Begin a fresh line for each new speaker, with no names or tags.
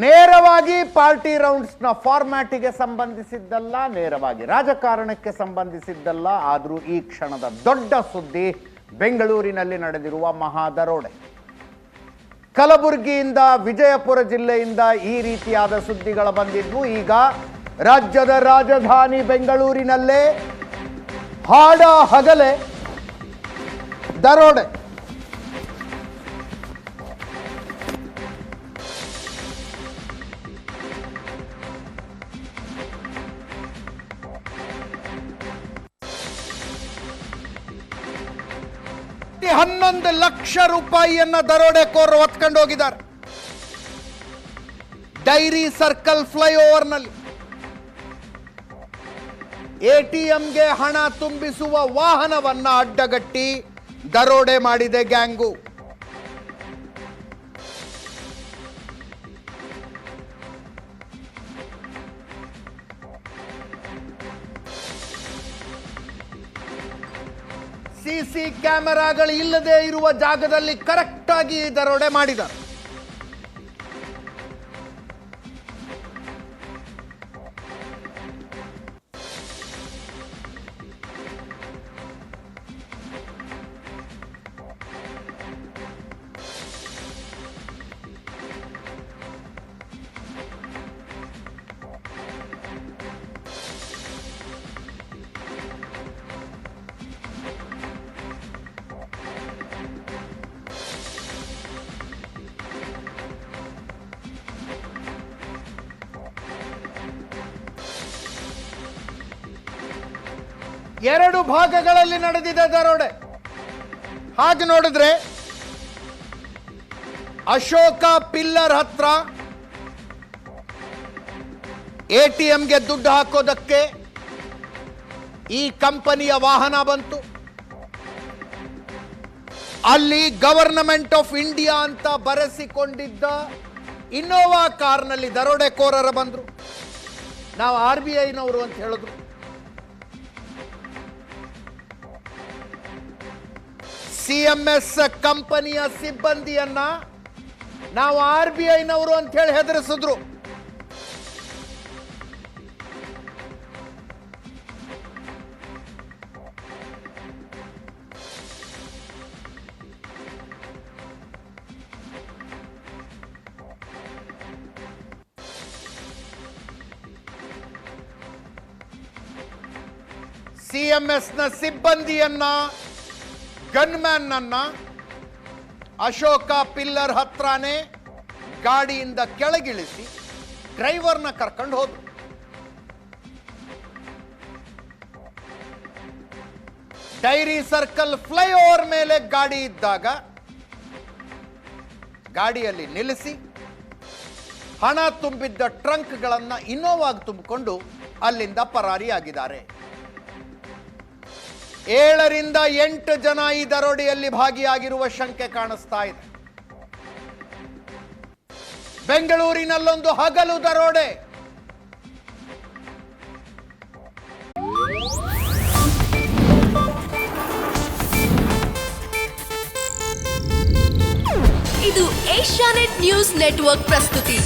ನೇರವಾಗಿ ಪಾರ್ಟಿ ರೌಂಡ್ಸ್ನ ಫಾರ್ಮ್ಯಾಟಿಗೆ ಸಂಬಂಧಿಸಿದ್ದಲ್ಲ, ನೇರವಾಗಿ ರಾಜಕಾರಣಕ್ಕೆ ಸಂಬಂಧಿಸಿದ್ದಲ್ಲ. ಆದರೂ ಈ ಕ್ಷಣದ ದೊಡ್ಡ ಸುದ್ದಿ ಬೆಂಗಳೂರಿನಲ್ಲಿ ನಡೆದಿರುವ ಮಹಾದರೋಡೆ. ಕಲಬುರಗಿಯಿಂದ, ವಿಜಯಪುರ ಜಿಲ್ಲೆಯಿಂದ ಈ ರೀತಿಯಾದ ಸುದ್ದಿಗಳು ಬಂದಿದ್ವು. ಈಗ ರಾಜ್ಯದ ರಾಜಧಾನಿ ಬೆಂಗಳೂರಿನಲ್ಲೇ ಹಾಡ ಹಗಲೇ ದರೋಡೆ. $11 ಲಕ್ಷ ದರೋಡೆಕೋರರು ಹೊತ್ಕೊಂಡು ಹೋಗಿದ್ದಾರೆ. ಡೈರಿ ಸರ್ಕಲ್ ಫ್ಲೈಓವರ್ನಲ್ಲಿ ಎಟಿಎಂಗೆ ಹಣ ತುಂಬಿಸುವ ವಾಹನವನ್ನ ಅಡ್ಡಗಟ್ಟಿ ದರೋಡೆ ಮಾಡಿದೆ ಗ್ಯಾಂಗು. ಸಿಸಿ ಕ್ಯಾಮೆರಾಗಳು ಇಲ್ಲದೆ ಇರುವ ಜಾಗದಲ್ಲಿ ಕರೆಕ್ಟ್ ಆಗಿ ದರೋಡೆ ಮಾಡಿದ್ದಾರೆ. ಎರಡು ಭಾಗಗಳಲ್ಲಿ ನಡೆದಿದೆ ದರೋಡೆ. ಹಾಗೆ ನೋಡಿದ್ರೆ ಅಶೋಕ ಪಿಲ್ಲರ್ ಹತ್ರ ಎಟಿಎಂಗೆ ದುಡ್ಡು ಹಾಕೋದಕ್ಕೆ ಈ ಕಂಪನಿಯ ವಾಹನ ಬಂತು. ಅಲ್ಲಿ ಗವರ್ನಮೆಂಟ್ ಆಫ್ ಇಂಡಿಯಾ ಅಂತ ಬರೆಸಿಕೊಂಡಿದ್ದ ಇನ್ನೋವಾ ಕಾರ್ನಲ್ಲಿ ದರೋಡೆಕೋರರು ಬಂದ್ರು. ನಾವು RBIನವರು ಅಂತ ಹೇಳಿದ್ರು. CMS ಕಂಪನಿಯ ಸಿಬ್ಬಂದಿಯನ್ನ ನಾವು RBIನವರು ಅಂತ ಹೇಳಿ ಹೆದರಿಸಿದ್ರು. CMSನ ಸಿಬ್ಬಂದಿಯನ್ನ, ಗನ್ಮ್ಯಾನ್ ಅನ್ನ ಅಶೋಕ ಪಿಲ್ಲರ್ ಹತ್ರನೇ ಗಾಡಿಯಿಂದ ಕೆಳಗಿಳಿಸಿ ಡ್ರೈವರ್ನ ಕರ್ಕೊಂಡು ಹೋದ್ರು. ಡೈರಿ ಸರ್ಕಲ್ ಫ್ಲೈಓವರ್ ಮೇಲೆ ಗಾಡಿ ಇದ್ದಾಗ ಗಾಡಿಯಲ್ಲಿ ನಿಲ್ಲಿಸಿ ಹಣ ತುಂಬಿದ್ದ ಟ್ರಂಕ್ಗಳನ್ನು ಇನ್ನೋವಾಗಿ ತುಂಬಿಕೊಂಡು ಅಲ್ಲಿಂದ ಪರಾರಿಯಾಗಿದ್ದಾರೆ. 7 ರಿಂದ 8 ಜನ ಈ ದರೋಡೆಯಲ್ಲಿ ಭಾಗಿಯಾಗಿರುವ ಶಂಕೆ ಕಾಣಿಸ್ತಾ ಇದೆ. ಬೆಂಗಳೂರಿನಲ್ಲೊಂದು ಹಗಲು ದರೋಡೆ.
ಇದು ಏಷ್ಯಾನೆಟ್ ನ್ಯೂಸ್ ನೆಟ್ವರ್ಕ್ ಪ್ರಸ್ತುತಿ.